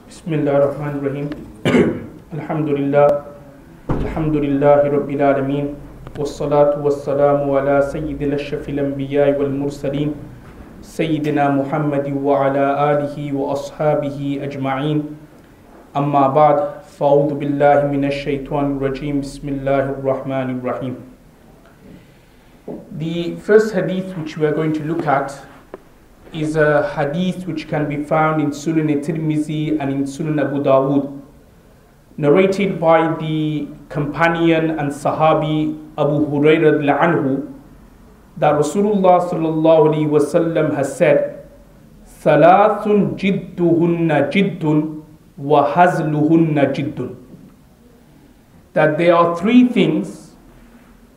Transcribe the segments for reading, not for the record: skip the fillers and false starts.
Bismillahirrahmanirrahim. Alhamdulillahi Rabbil Alameen. Wassalatu wassalamu ala Sayyidil Ashrafil Anbiya'i wal Mursaleen. Sayyidina Muhammadi wa ala alihi wa ashabihi ajma'een. Amma ba'd. Fa'udhu billahi minash shaitanir rajim. Bismillahir Rahmanir Rahim. The first hadith which we are going to look at is a hadith which can be found in Sunan Tirmizi and in Sunan Abu Dawud, narrated by the companion and Sahabi Abu Hurairah anhu, that Rasulullah sallallahu alaihi wasallam has said, "Thalathun jidduhunna jiddun wa hazluhunna jiddun." That there are three things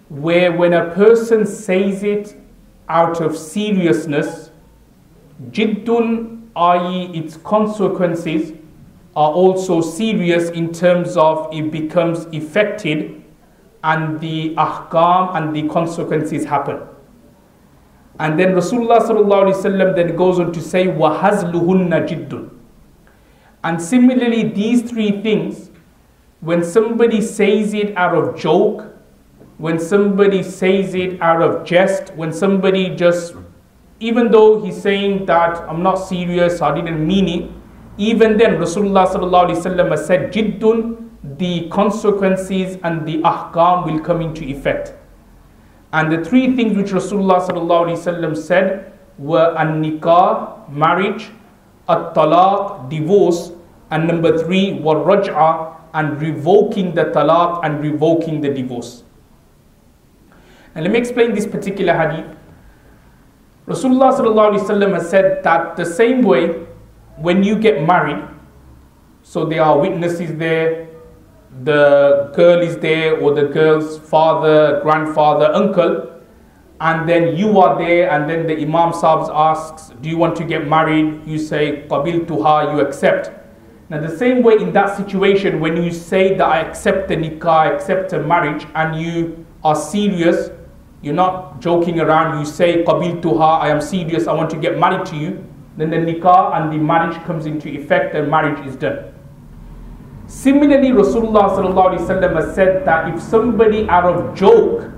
where when a person says it out of seriousness, jiddun, i.e. its consequences are also serious in terms of it becomes affected and the ahkam and the consequences happen. And then Rasulullah sallallahu alaihi wasallam then goes on to say, wa hazluhunna jiddun. And similarly, these three things, when somebody says it out of joke, when somebody says it out of jest, when somebody just, even though he's saying that I'm not serious, I didn't mean it, even then Rasulullah sallallahu alaihi wasallam has said, jiddun, the consequences and the ahkam will come into effect. And the three things which Rasulullah sallallahu alaihi wasallam said were an-nikah, marriage, at-talaq, divorce, and number three, war-raj'a, and revoking the talaq and revoking the divorce. And let me explain this particular hadith. Rasulullah sallallahu alaihi wasallam has said that the same way when you get married, so there are witnesses there, the girl is there or the girl's father, grandfather, uncle, and then you are there, and then the Imam Sahib asks, do you want to get married? You say, qabiltuha, you accept. Now the same way in that situation, when you say that I accept the nikah, I accept a marriage, and you are serious, you're not joking around, you say qabiltuha, I am serious, I want to get married to you, then the nikah and the marriage comes into effect and marriage is done. Similarly, Rasulullah sallallahu alaihi wasallam has said that if somebody out of joke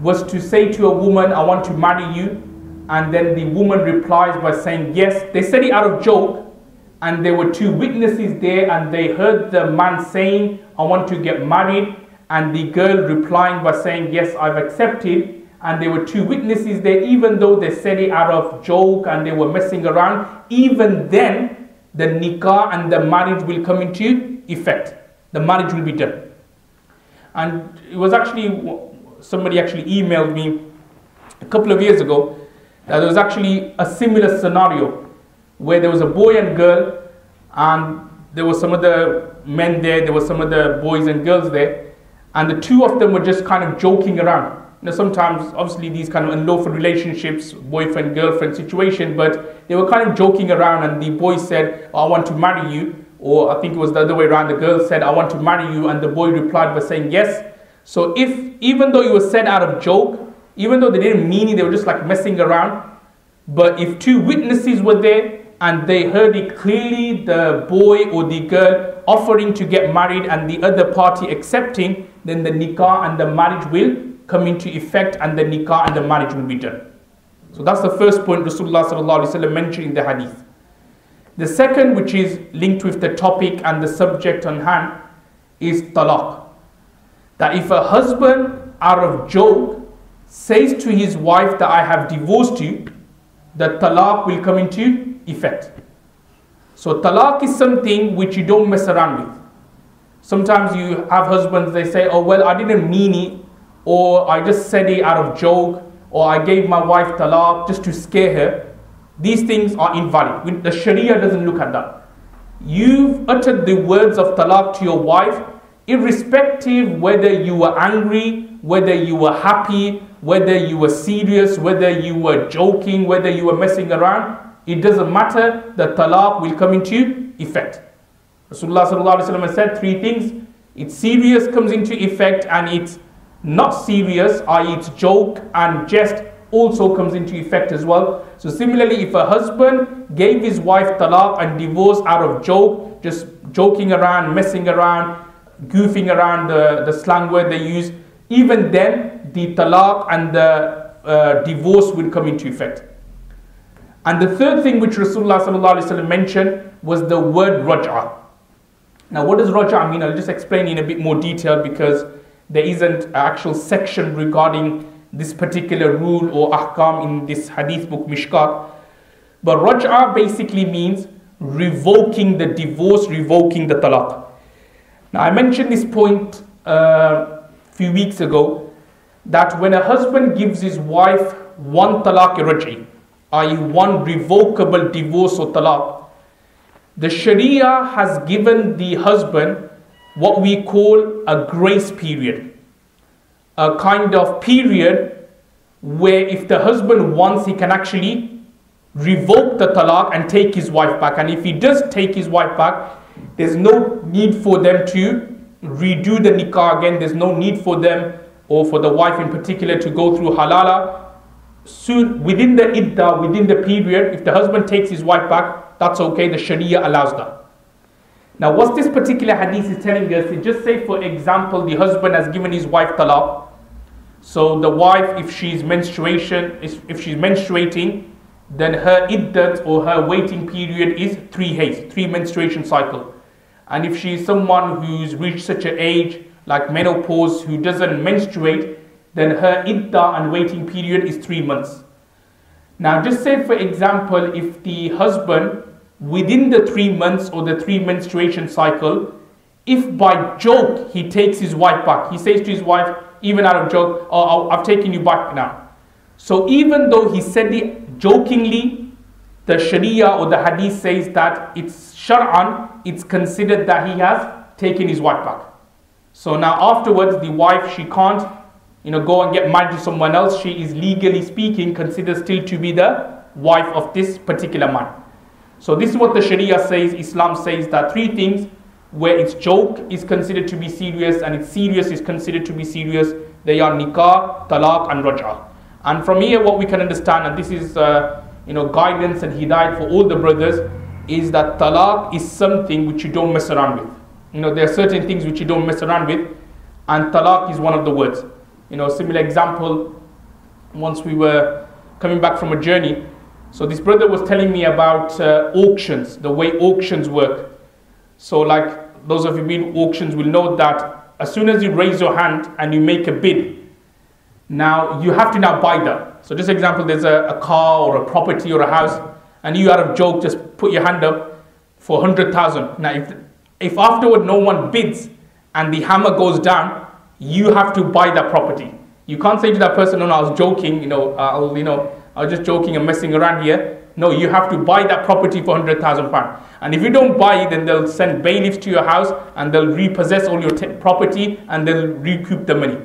was to say to a woman, I want to marry you, and then the woman replies by saying yes, they said it out of joke, and there were two witnesses there, and they heard the man saying, I want to get married, and the girl replying by saying, yes, I've accepted, and there were two witnesses there, even though they said it out of joke and they were messing around, even then, the nikah and the marriage will come into effect. The marriage will be done. And it was actually, somebody actually emailed me a couple of years ago, that there was actually a similar scenario, where there was a boy and girl, and there were some other men there were some other boys and girls there, and the two of them were just kind of joking around. You know, sometimes, obviously, these kind of unlawful relationships, boyfriend, girlfriend situation, but they were kind of joking around, and the boy said, I want to marry you, or I think it was the other way around, the girl said, I want to marry you, and the boy replied by saying yes. So even though it was said out of joke, even though they didn't mean it, they were just like messing around, but if two witnesses were there, and they heard it clearly, the boy or the girl offering to get married and the other party accepting, then the nikah and the marriage will come into effect, and the nikah and the marriage will be done. So that's the first point Rasulullah sallallahu alaihi wasallam mentioned in the hadith. The second, which is linked with the topic and the subject on hand, is talaq. That if a husband out of joke says to his wife that I have divorced you, the talaq will come into effect. So talaq is something which you don't mess around with. Sometimes you have husbands, they say, oh well, I didn't mean it, or I just said it out of joke, or I gave my wife talaq just to scare her. These things are invalid. The Sharia doesn't look at that. You've uttered the words of talaq to your wife, irrespective whether you were angry, whether you were happy, whether you were serious, whether you were joking, whether you were messing around. It doesn't matter, the talaq will come into effect. Rasulullah sallallahu alaihi wasallam has said three things. It's serious, comes into effect, and it's not serious, i.e. it's joke and jest, also comes into effect as well. So similarly, if a husband gave his wife talaq and divorce out of joke, just joking around, messing around, goofing around, the slang word they use, even then the talaq and the divorce will come into effect. And the third thing which Rasulullah sallallahu alaihi wasallam mentioned was the word raj'ah. Now what does raj'ah mean? I'll just explain in a bit more detail because there isn't an actual section regarding this particular rule or ahkam in this hadith book Mishkaat. But raj'ah basically means revoking the divorce, revoking the talaq. Now I mentioned this point a few weeks ago, that when a husband gives his wife one talaq raj'i, i.e. one revocable divorce or talaq, the Sharia has given the husband what we call a grace period. A kind of period where if the husband wants, he can actually revoke the talaq and take his wife back. And if he does take his wife back, there's no need for them to redo the nikah again. There's no need for them, or for the wife in particular, to go through halala. Soon, within the iddah, within the period, if the husband takes his wife back, that's okay, the Sharia allows that. Now what this particular hadith is telling us, it just say for example, the husband has given his wife talaq. So the wife, if she's menstruating, then her iddat or her waiting period is 3 hays, 3 menstruation cycle. And if she's someone who's reached such an age like menopause who doesn't menstruate, then her iddah and waiting period is 3 months. Now just say for example, if the husband within the 3 months or the 3 menstruation cycle, if by joke he takes his wife back, he says to his wife, even out of joke, oh, I've taken you back now. So even though he said it jokingly, the Sharia or the hadith says that it's shar'an, it's considered that he has taken his wife back. So now afterwards, the wife, she can't go and get married to someone else. She is legally speaking considered still to be the wife of this particular man. So this is what the Sharia says. Islam says that 3 things where it's joke is considered to be serious and it's serious is considered to be serious. They are nikah, talaq and raj'ah. And from here what we can understand, and this is guidance and hidayat for all the brothers, is that talaq is something which you don't mess around with. There are certain things which you don't mess around with, and talaq is one of the words. Similar example, once we were coming back from a journey, so this brother was telling me about auctions, the way auctions work. So like those of you been auctions will know that as soon as you raise your hand and you make a bid, now you have to now buy that. So just example, there's a car or a property or a house, and you out of joke just put your hand up for 100,000. Now if afterward no one bids and the hammer goes down, you have to buy that property. You can't say to that person, no, I was joking, I was just joking and messing around here. No, you have to buy that property for £100,000. And if you don't buy it, then they'll send bailiffs to your house and they'll repossess all your property and they'll recoup the money.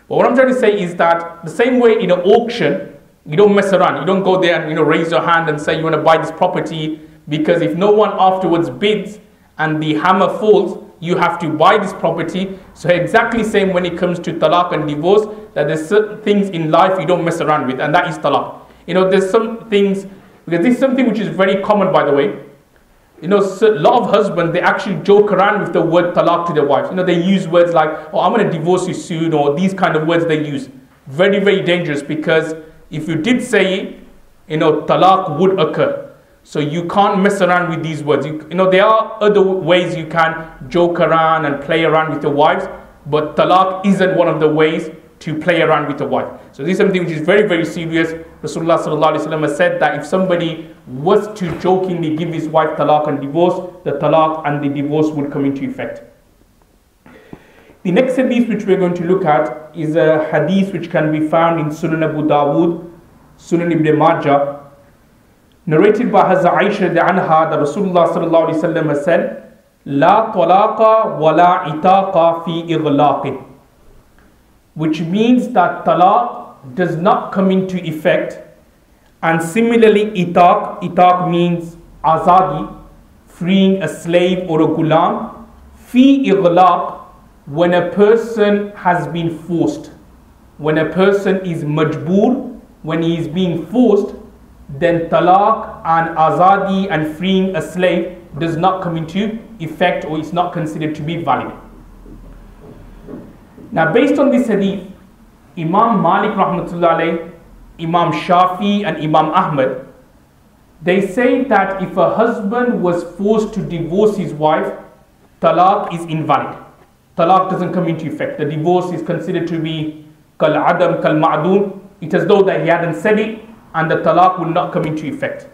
But what I'm trying to say is that the same way in an auction, you don't mess around. You don't go there and raise your hand and say you want to buy this property, because if no one afterwards bids and the hammer falls, you have to buy this property. So exactly same when it comes to talaq and divorce, that there's certain things in life you don't mess around with, and that is talaq. There's some things, because this is something which is very common, by the way. A lot of husbands, they actually joke around with the word talaq to their wives. They use words like, oh, I'm going to divorce you soon, or these kind of words they use. Very, very dangerous, because if you did say it, talaq would occur. So you can't mess around with these words. There are other ways you can joke around and play around with your wives, but talaq isn't one of the ways to play around with a wife. So this is something which is very, very serious. Rasulullah sallallahu alaihi wasallam has said that if somebody was to jokingly give his wife talaq and divorce, the talaq and the divorce would come into effect. The next hadith which we're going to look at is a hadith which can be found in Sunan Abu Dawood, Sunan Ibn Majah, narrated by Hazrat Aisha anha, that Rasulullah sallallahu alaihi wasallam has said, "La talaqa wa la itaqa fi ighlaqin," which means that talaq does not come into effect, and similarly itaq means azadi, freeing a slave or a gulam, fi ighlaq, when a person has been forced, when a person is majboor when he is being forced, then talaq and azadi and freeing a slave does not come into effect, or is not considered to be valid. Now, based on this hadith, Imam Malik rahmatullah alayh, Imam Shafi and Imam Ahmad, they say that if a husband was forced to divorce his wife, talaq is invalid. Talaq doesn't come into effect. The divorce is considered to be kal adam kal ma'dum. It is as though that he hadn't said it, and the talaq will not come into effect.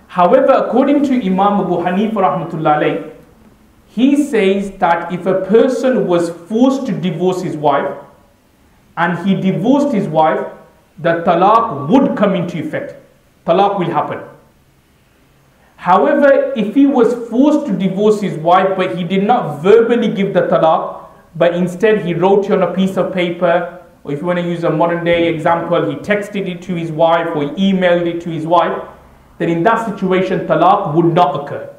However, according to Imam Abu Hanifa rahmatullah alayh, he says that if a person was forced to divorce his wife and he divorced his wife, the talaq would come into effect. Talaq will happen. However, if he was forced to divorce his wife but he did not verbally give the talaq, but instead he wrote it on a piece of paper, or if you want to use a modern day example, he texted it to his wife or he emailed it to his wife, then in that situation talaq would not occur.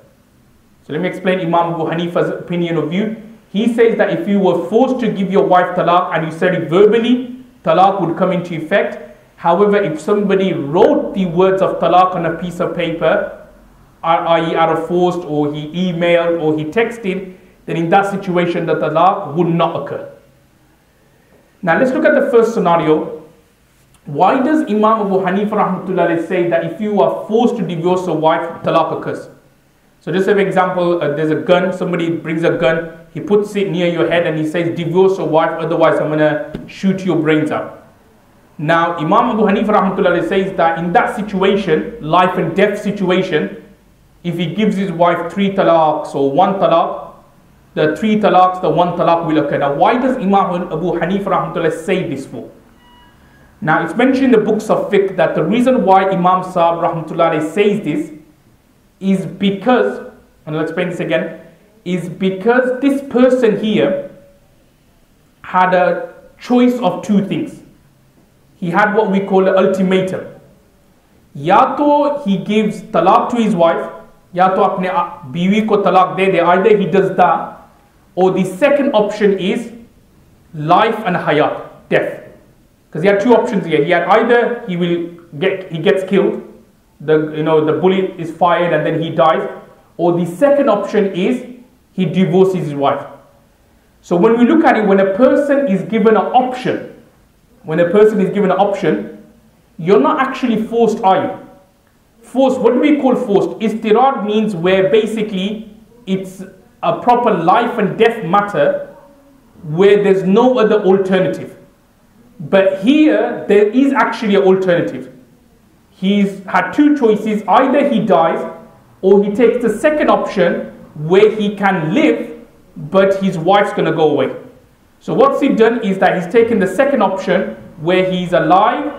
So let me explain Imam Abu Hanifa's opinion of view. He says that if you were forced to give your wife talaq and you said it verbally, talaq would come into effect. However, if somebody wrote the words of talaq on a piece of paper, i.e. out of forced, or he emailed or he texted, then in that situation the talaq would not occur. Now let's look at the first scenario. Why does Imam Abu Hanifa rahmatullah say that if you are forced to divorce a wife, talaq occurs? So just as an example, there's a gun, somebody brings a gun, he puts it near your head and he says, divorce your wife, otherwise I'm going to shoot your brains out. Now, Imam Abu Hanifa rahmatullah says that in that situation, life and death situation, if he gives his wife 3 talaqs or 1 talaq, the 3 talaqs, the 1 talaq will occur. Now, why does Imam Abu Hanifa rahmatullah say this for? Now, it's mentioned in the books of fiqh that the reason why Imam Sahib rahmatullah says this is because, and I'll explain this again, is because this person here had a choice of 2 things. He had what we call an ultimatum. Ya to he gives talaq to his wife, ya to apne biwi ko talaq de de, either he does that, or the second option is life and hayat, death. Because he had 2 options here. He had either he gets killed, the bullet is fired and then he dies, or the second option is he divorces his wife. So when we look at it, when a person is given an option, you're not actually forced, are you? Forced, what do we call forced? Istirad means where basically it's a proper life and death matter where there's no other alternative. But here there is actually an alternative. He's had 2 choices, either he dies or he takes the second option where he can live but his wife's going to go away. So what's he done is that he's taken the second option where he's alive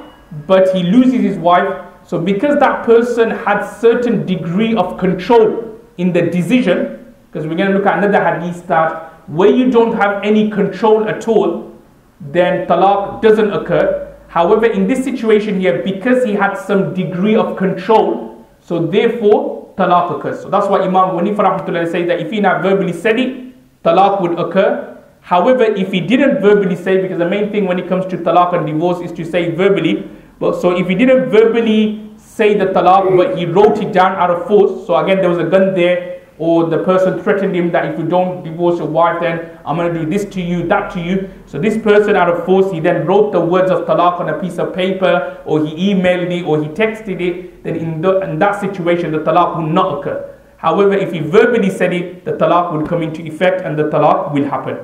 but he loses his wife. So because that person had certain degree of control in the decision, because we're going to look at another hadith that where you don't have any control at all, then talaq doesn't occur. However, in this situation here, because he had some degree of control, so therefore talaq occurs. So that's why Imam Hanifa rahmatullah says that if he not verbally said it, talaq would occur. However, if he didn't verbally say, because the main thing when it comes to talaq and divorce is to say verbally, but so if he didn't verbally say the talaq but he wrote it down out of force, so again there was a gun there, or the person threatened him that if you don't divorce your wife, then I'm going to do this to you, that to you. So this person out of force, he then wrote the words of talaq on a piece of paper, or he emailed it, or he texted it, then in that situation the talaq will not occur. However, if he verbally said it, the talaq will come into effect and the talaq will happen.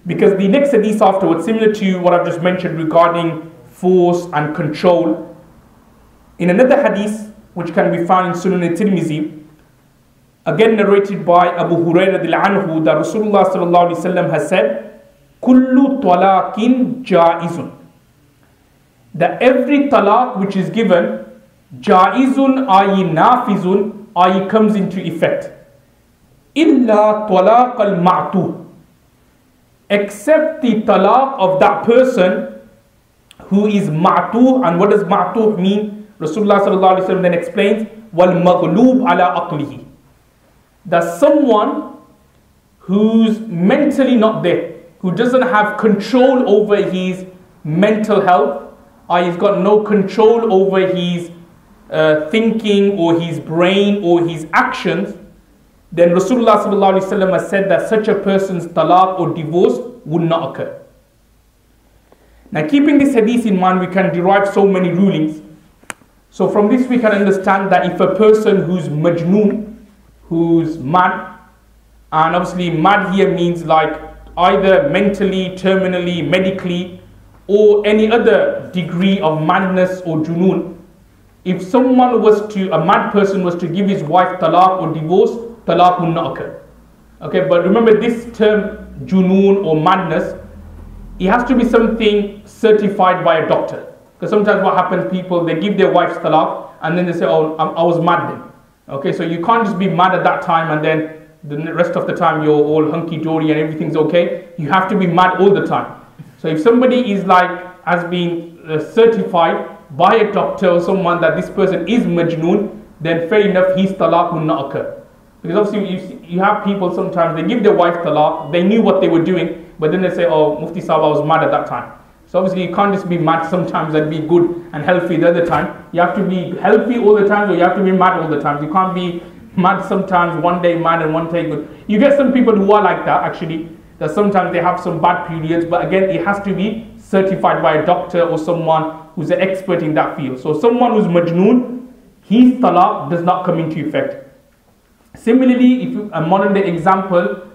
Because the next hadith afterwards, similar to what I've just mentioned regarding force and control, in another hadith which can be found in Sunan al-Tirmizi, again narrated by Abu Hurairah anhu, that Rasulullah sallallahu alaihi wasallam has said, "Kullu talaqin jaizun." That every talaq which is given, jaizun, i.e. nafizun, i.e. comes into effect. Illa talaq al-ma'tuh, except the talaq of that person who is ma'tuh. And what does ma'tuh mean? Rasulullah sallallahu alaihi wasallam then explains, wal maghlub ala aqlihi, that someone who's mentally not there, who doesn't have control over his mental health, or he's got no control over his thinking or his brain or his actions, then Rasulullah sallallahu alaihi wasallam has said that such a person's talaq or divorce would not occur. Now, keeping this hadith in mind, we can derive so many rulings. So from this we can understand that if a person who's majnoon, who's mad, and obviously mad here means like either mentally, terminally, medically, or any other degree of madness or junoon, if someone was to, a mad person was to give his wife talaq or divorce, talaq will not occur. Okay, but remember this term junoon or madness, it has to be something certified by a doctor. Because sometimes what happens, people, they give their wives talaq and then they say, oh, I was mad then. Okay, so you can't just be mad at that time and then the rest of the time you're all hunky-dory and everything's okay. You have to be mad all the time. So if somebody is like, has been certified by a doctor or someone that this person is majnoon, then fair enough, his talaq will not occur. Because obviously you have people sometimes, they give their wife talaq, they knew what they were doing, but then they say, oh, Mufti Sahib, I was mad at that time. So obviously you can't just be mad sometimes and be good and healthy the other time. You have to be healthy all the time, or you have to be mad all the time. You can't be mad sometimes, one day mad and one day good. You get some people who are like that actually, that sometimes they have some bad periods, but again it has to be certified by a doctor or someone who's an expert in that field. So someone who's majnoon, his talaq does not come into effect. Similarly, if a modern day example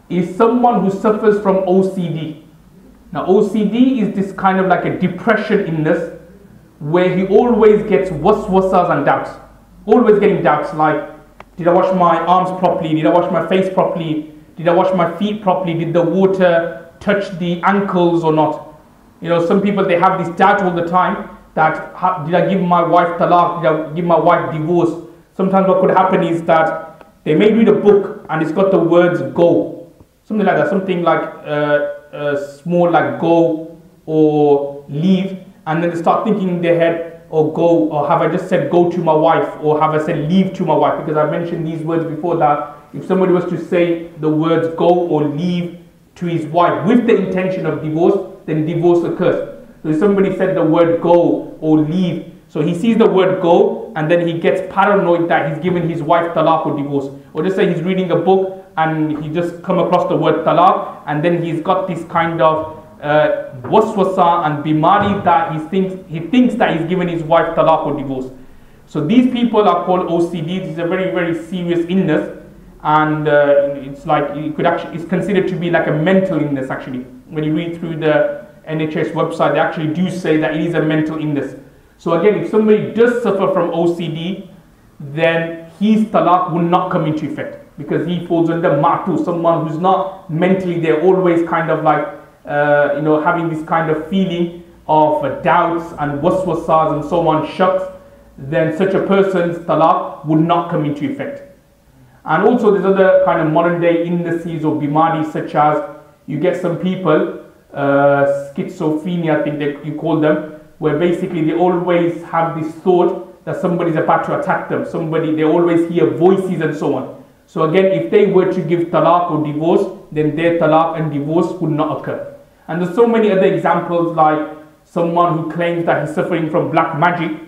is someone who suffers from OCD. Now OCD is this kind of like a depression illness where he always gets waswasas and doubts. Always getting doubts like, did I wash my arms properly? Did I wash my face properly? Did I wash my feet properly? Did the water touch the ankles or not? You know, some people, they have this doubt all the time that, did I give my wife talaq? Did I give my wife divorce? Sometimes what could happen is that they may read a book and it's got the words go. Something like that, something like small like go or leave, and then they start thinking in their head, or go, or have I just said go to my wife, or have I said leave to my wife? Because I mentioned these words before that if somebody was to say the words go or leave to his wife with the intention of divorce, then divorce occurs. So if somebody said the word go or leave, so he sees the word go and then he gets paranoid that he's given his wife talaq or divorce. Or just say he's reading a book and he just come across the word talaq, and then he's got this kind of waswasa and bimari that he thinks that he's given his wife talaq or divorce. So these people are called OCD. This is a very, very serious illness, and it's like it's considered to be like a mental illness actually. When you read through the NHS website, they actually do say that it is a mental illness. So again, if somebody does suffer from OCD, then his talaq will not come into effect, because he falls under ma'tu, someone who's not mentally there, always kind of like having this kind of feeling of doubts and waswasas and so on, shaks, then such a person's talaq would not come into effect. And also there's other kind of modern day illnesses or bimaris, such as you get some people, schizophrenia I think you call them, where basically they always have this thought that somebody's about to attack them, they always hear voices and so on. So again, if they were to give talaq or divorce, then their talaq and divorce would not occur. And there's so many other examples, like someone who claims that he's suffering from black magic.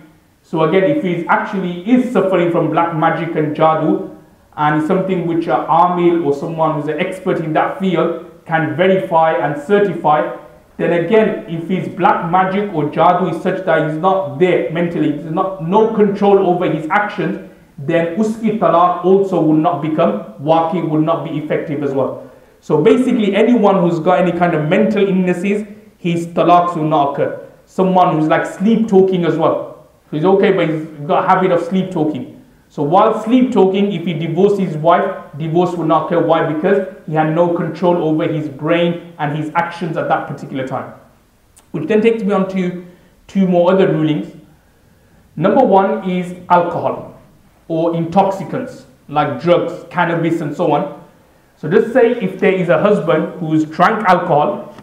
So again, if he actually is suffering from black magic and jadoo, and it's something which an amil or someone who's an expert in that field can verify and certify, then again, if his black magic or jadoo is such that he's not there mentally, there's no control over his actions, then uski talaq also will not become waqi, will not be effective as well. So basically, anyone who's got any kind of mental illnesses, his talaqs will not occur. Someone who's like sleep talking as well, so he's okay, but he's got a habit of sleep talking. So while sleep talking, if he divorces his wife, divorce will not occur. Why? Because he had no control over his brain and his actions at that particular time. Which then takes me on to two more other rulings. Number one is alcohol or intoxicants like drugs, cannabis and so on. So just say if there is a husband who's drank alcohol,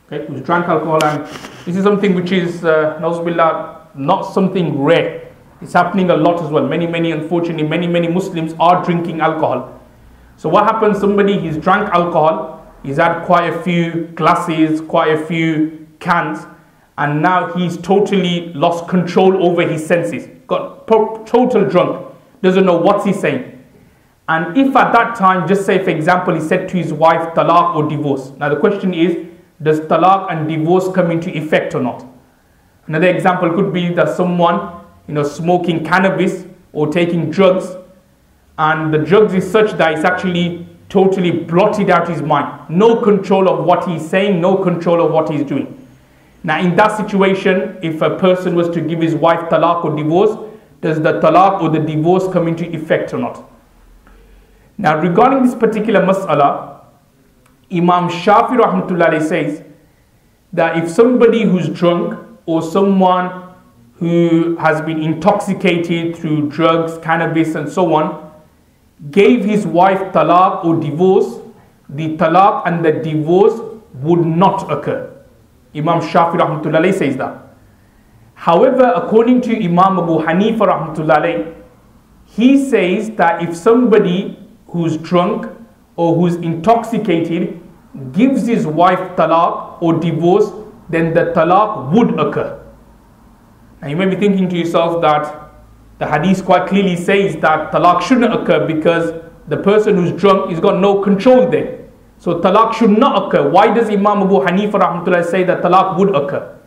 okay, who's drank alcohol, and this is something which is, nauzubillah, not something rare. It's happening a lot as well. Unfortunately, many Muslims are drinking alcohol. So what happens, he's drank alcohol, he's had quite a few glasses, quite a few cans, and now he's totally lost control over his senses, got total drunk, doesn't know what he's saying. And if at that time, just say for example, he said to his wife, talaq or divorce. Now the question is, does talaq and divorce come into effect or not? Another example could be that someone, smoking cannabis or taking drugs, and the drugs is such that it's actually totally blotted out his mind. No control of what he's saying, no control of what he's doing. Now in that situation, if a person was to give his wife talaq or divorce, does the talaq or the divorce come into effect or not? Now regarding this particular mas'ala, Imam Shafi rahmatullahi says that if somebody who's drunk or someone who has been intoxicated through drugs, cannabis and so on, gave his wife talaq or divorce, the talaq and the divorce would not occur. Imam Shafi rahmatullahi says that. However, according to Imam Abu Hanifa rahmatullahi, he says that if somebody who's drunk or who's intoxicated gives his wife talaq or divorce, then the talaq would occur. Now you may be thinking to yourself that the hadith quite clearly says that talaq shouldn't occur because the person who's drunk has got no control there. So talaq should not occur. Why does Imam Abu Hanifa rahmatullah say that talaq would occur?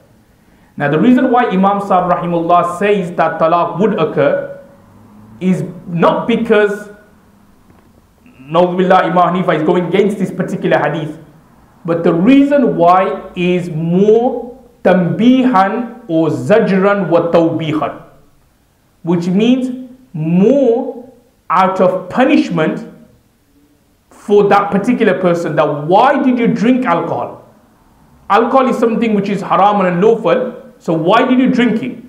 Now the reason why Imam Sahib rahimullah says that talaq would occur is not because Na'udhu Imam Hanifa is going against this particular hadith, but the reason why is more tambihan or zajran wa tawbihan, which means more out of punishment for that particular person. That why did you drink alcohol? Alcohol is something which is haram and lawful, so why did you drink it?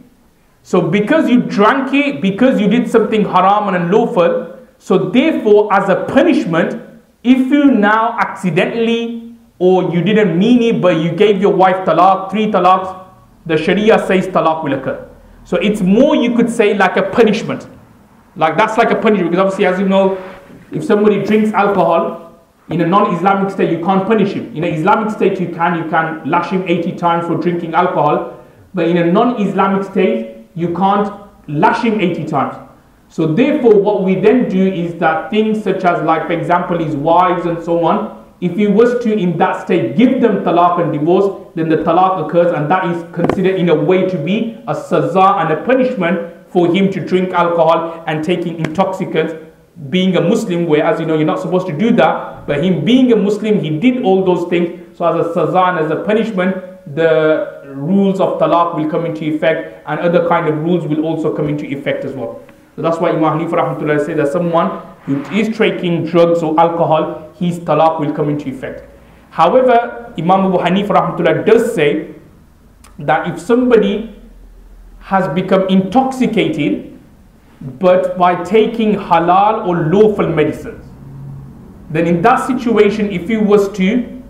So because you drank it, because you did something haram and unlawful, so therefore as a punishment, if you now accidentally or you didn't mean it but you gave your wife talaq, 3 talaqs, the Sharia says talaq will occur. So it's more, you could say, like a punishment. Like that's like a punishment, because obviously, as you know, if somebody drinks alcohol in a non-Islamic state, you can't punish him. In an Islamic state you can lash him 80 times for drinking alcohol, but in a non-Islamic state you can't lash him 80 times. So therefore what we then do is that things such as, like for example, his wives and so on, if he was to in that state give them talaq and divorce, then the talaq occurs, and that is considered in a way to be a saza and a punishment for him to drink alcohol and taking intoxicants, being a Muslim, where, as you know, you're not supposed to do that, but him being a Muslim, he did all those things. So as a saza and as a punishment, the rules of talaq will come into effect, and other kind of rules will also come into effect as well. So that's why Imam Hanifa rahmatullah said that someone who is taking drugs or alcohol, his talaq will come into effect. However, Imam Abu Hanifa rahmatullah does say that if somebody has become intoxicated but by taking halal or lawful medicines, then in that situation, if he was to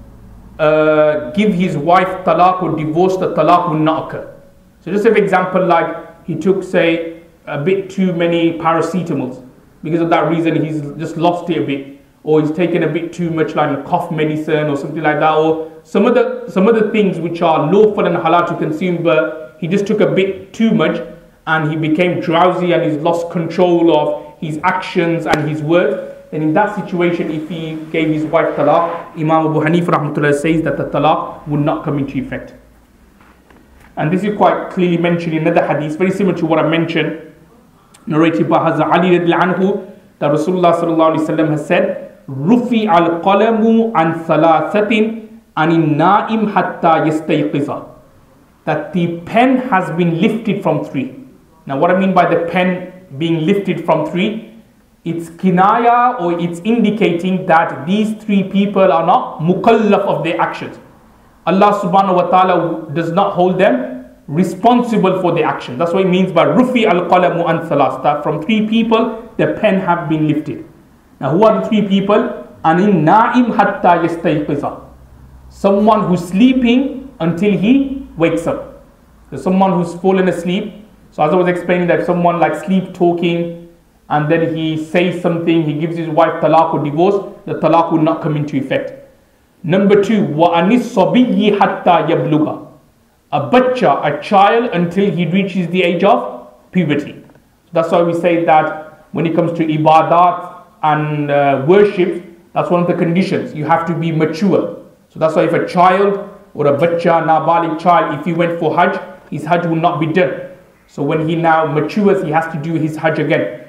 give his wife talaq or divorce, the talaq will not occur. So just for example, like he took, say, a bit too many paracetamols, because of that reason he's just lost it a bit, or he's taken a bit too much like a cough medicine or something like that, or some of the things which are lawful and halal to consume, but he just took a bit too much and he became drowsy and he's lost control of his actions and his words. Then in that situation, if he gave his wife talaq, Imam Abu Hanifa rahmatullah says that the talaq would not come into effect. And this is quite clearly mentioned in another hadith, very similar to what I mentioned, narrated by Hazrat Ali radiallahu anhu, that Rasulullah sallallahu alaihi wasallam has said, "Rufi al-qalamu an thalathatin anin na'im hatta yastayqiza." That the pen has been lifted from 3. Now what I mean by the pen being lifted from 3, it's kinaya, or it's indicating that these 3 people are not mukallaf of their actions. Allah subhanahu wa ta'ala does not hold them responsible for their actions. That's what it means by rufi al-qalamu an thalas, that from 3 people the pen have been lifted. Now who are the 3 people? Anin na'im hatta yastayqiza. Someone who's sleeping until he wakes up. So someone who's fallen asleep. So as I was explaining, that if someone like sleep talking and then he says something, he gives his wife talaq or divorce, the talaq will not come into effect. Number 2, wa anis sabiyyi hatta yabluga. a bachcha, a child, until he reaches the age of puberty. That's why we say that when it comes to ibadat and worship, that's one of the conditions. You have to be mature. So that's why if a child or a bachcha, nabalik child, if he went for hajj, his hajj will not be done. So when he now matures, he has to do his hajj again.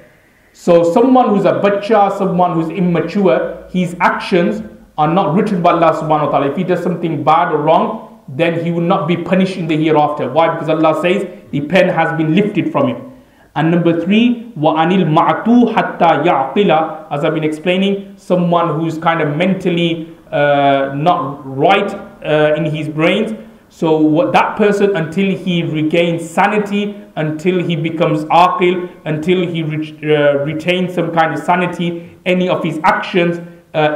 So someone who's a bachcha, someone who's immature, his actions are not written by Allah subhanahu wa ta'ala. If he does something bad or wrong, then he will not be punished in the hereafter. Why? Because Allah says the pen has been lifted from him. And number 3, وَأَنِلْ مَعْتُو حَتَّى يَعْقِلَ, as I've been explaining, someone who's kind of mentally not right in his brains. So what that person, until he regains sanity, until he becomes aqil, until he retains some kind of sanity, any of his actions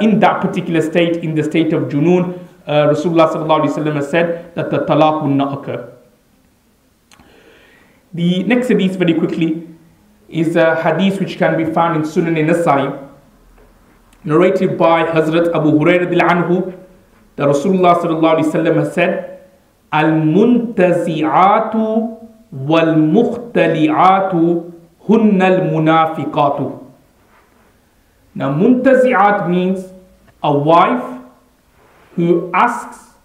in that particular state, in the state of junoon, Rasulullah sallallahu alaihi wasallam has said that the talaq will not occur. The next hadith, very quickly, is a hadith which can be found in Sunan Nasa'i, narrated by Hazrat Abu Hurairah anhu, that Rasulullah sallallahu alaihi wasallam has said, Al-muntazi'atu wal-mukhtali'atu hunna al-munafiqatu. Now, muntazi'at means a wife who asks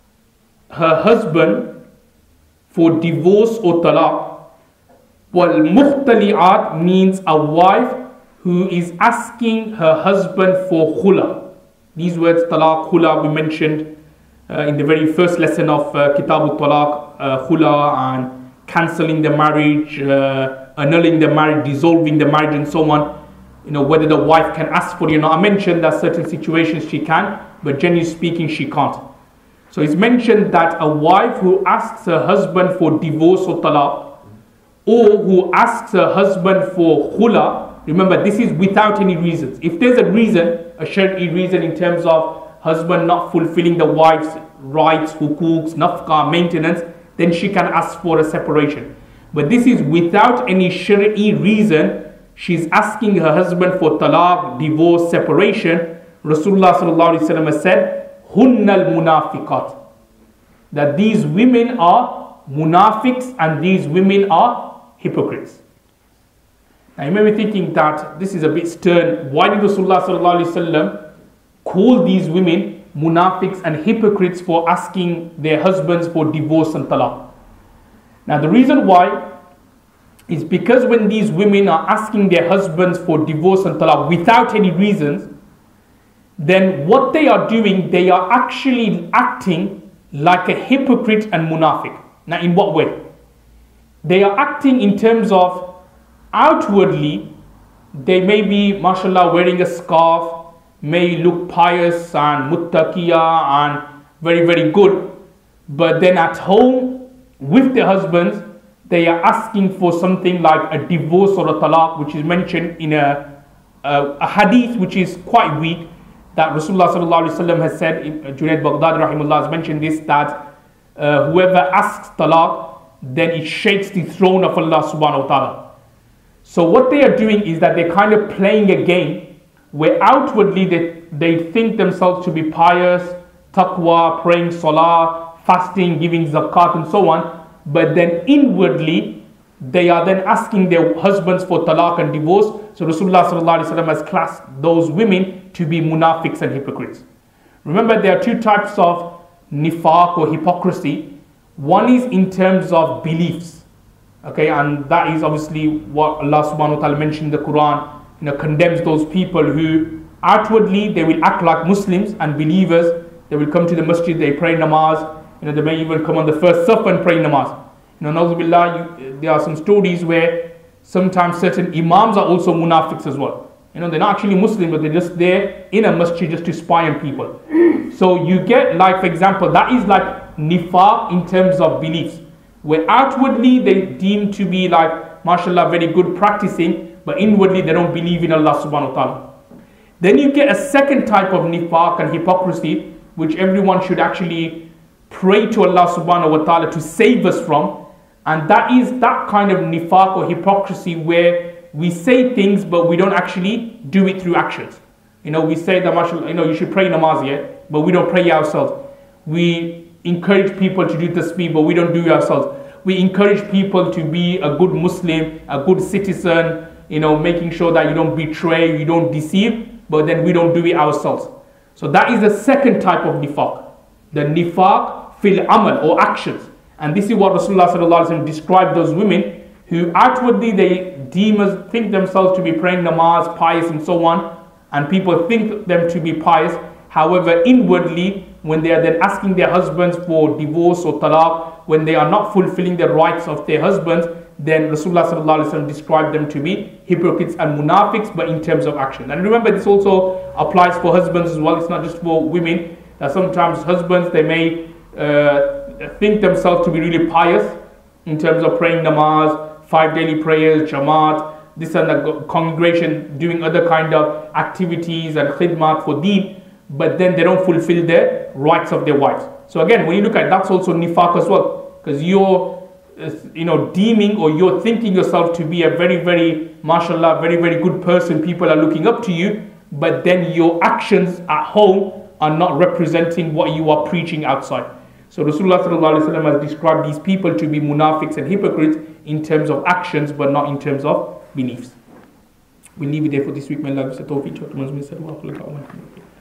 her husband for divorce or talaq. Wal-mukhtali'at means a wife who is asking her husband for khula. These words, talaq, khula, we mentioned in the very first lesson of Kitab al-Talaq, khula, and cancelling the marriage, annulling the marriage, dissolving the marriage, and so on. You know, whether the wife can ask for it. I mentioned that certain situations she can, but generally speaking, she can't. So it's mentioned that a wife who asks her husband for divorce or talaq, or who asks her husband for khula, remember, this is without any reasons. If there's a reason, a shari'i reason in terms of husband not fulfilling the wife's rights, huquqs, nafqa, maintenance, then she can ask for a separation. But this is without any shari'i reason. She's asking her husband for talaq, divorce, separation. Rasulullah sallallahu alaihi wasallam has said, Hunnal munafiqat, that these women are munafiqs and these women are hypocrites. Now you may be thinking that this is a bit stern. Why did Rasulullah sallallahu alaihi wasallam call these women munafiqs and hypocrites for asking their husbands for divorce and talaq? Now the reason why is because when these women are asking their husbands for divorce and talaq without any reasons, then what they are doing, they are actually acting like a hypocrite and munafiq. Now in what way? They are acting in terms of outwardly, they may be, mashallah, wearing a scarf, may look pious and muttaqiyah and very, very good, but then at home with their husbands, they are asking for something like a divorce or a talaq, which is mentioned in a hadith which is quite weak, that Rasulullah sallallahu alaihi wasallam has said, Junaid Baghdad rahimullah has mentioned this, that whoever asks talaq, then it shakes the throne of Allah subhanahu wa ta'ala. So what they are doing is that they're kind of playing a game where outwardly they think themselves to be pious, taqwa, praying salah, fasting, giving zakat and so on, but then inwardly they are then asking their husbands for talaq and divorce. So Rasulullah sallallahu alaihi wasallam has classed those women to be munafiqs and hypocrites. Remember, there are two types of nifaq or hypocrisy. One is in terms of beliefs, okay, and that is obviously what Allah subhanahu wa ta'ala mentioned in the Quran, condemns those people who outwardly they will act like Muslims and believers. They will come to the masjid, they pray namaz, they may even come on the first saf and pray namaz. Na'udzubillah, there are some stories where sometimes certain imams are also munafiqs as well. They're not actually Muslim, but they're just there in a masjid just to spy on people. So you get, like, for example, that is like nifaq in terms of beliefs, where outwardly they deem to be like, mashallah, very good practicing, but inwardly they don't believe in Allah subhanahu wa ta'ala. Then you get a second type of nifaq and hypocrisy, which everyone should actually pray to Allah subhanahu wa ta'ala to save us from. And that is that kind of nifaq or hypocrisy where we say things but we don't actually do it through actions. We say that, mashallah, you should pray namaz, yeah, but we don't pray ourselves. We encourage people to do tasbih, but we don't do it ourselves. We encourage people to be a good Muslim, a good citizen, making sure that you don't betray, you don't deceive, but then we don't do it ourselves. So that is the second type of nifaq. The nifaq fil amal, or actions. And this is what Rasulullah sallallahu alaihi wasallam described those women who outwardly they think themselves to be praying namaz, pious and so on, and people think them to be pious. However, inwardly, when they are then asking their husbands for divorce or talaq, when they are not fulfilling the rights of their husbands, then Rasulullah sallallahu alaihi wasallam described them to be hypocrites and munafiqs, but in terms of action. And remember, this also applies for husbands as well. It's not just for women. That sometimes husbands, they may think themselves to be really pious in terms of praying namaz, 5 daily prayers, jamaat, this and the congregation, doing other kind of activities and khidmat for deen, but then they don't fulfill the rights of their wives. So again, when you look at that's also nifaq as well, because you're deeming, or you're thinking yourself to be a very, very, mashallah, very, very good person. People are looking up to you, but then your actions at home are not representing what you are preaching outside. So Rasulullah sallallahu alaihi wasallam has described these people to be munafiqs and hypocrites in terms of actions, but not in terms of beliefs. We'll leave it there for this week. May Allah give us the tawfiq to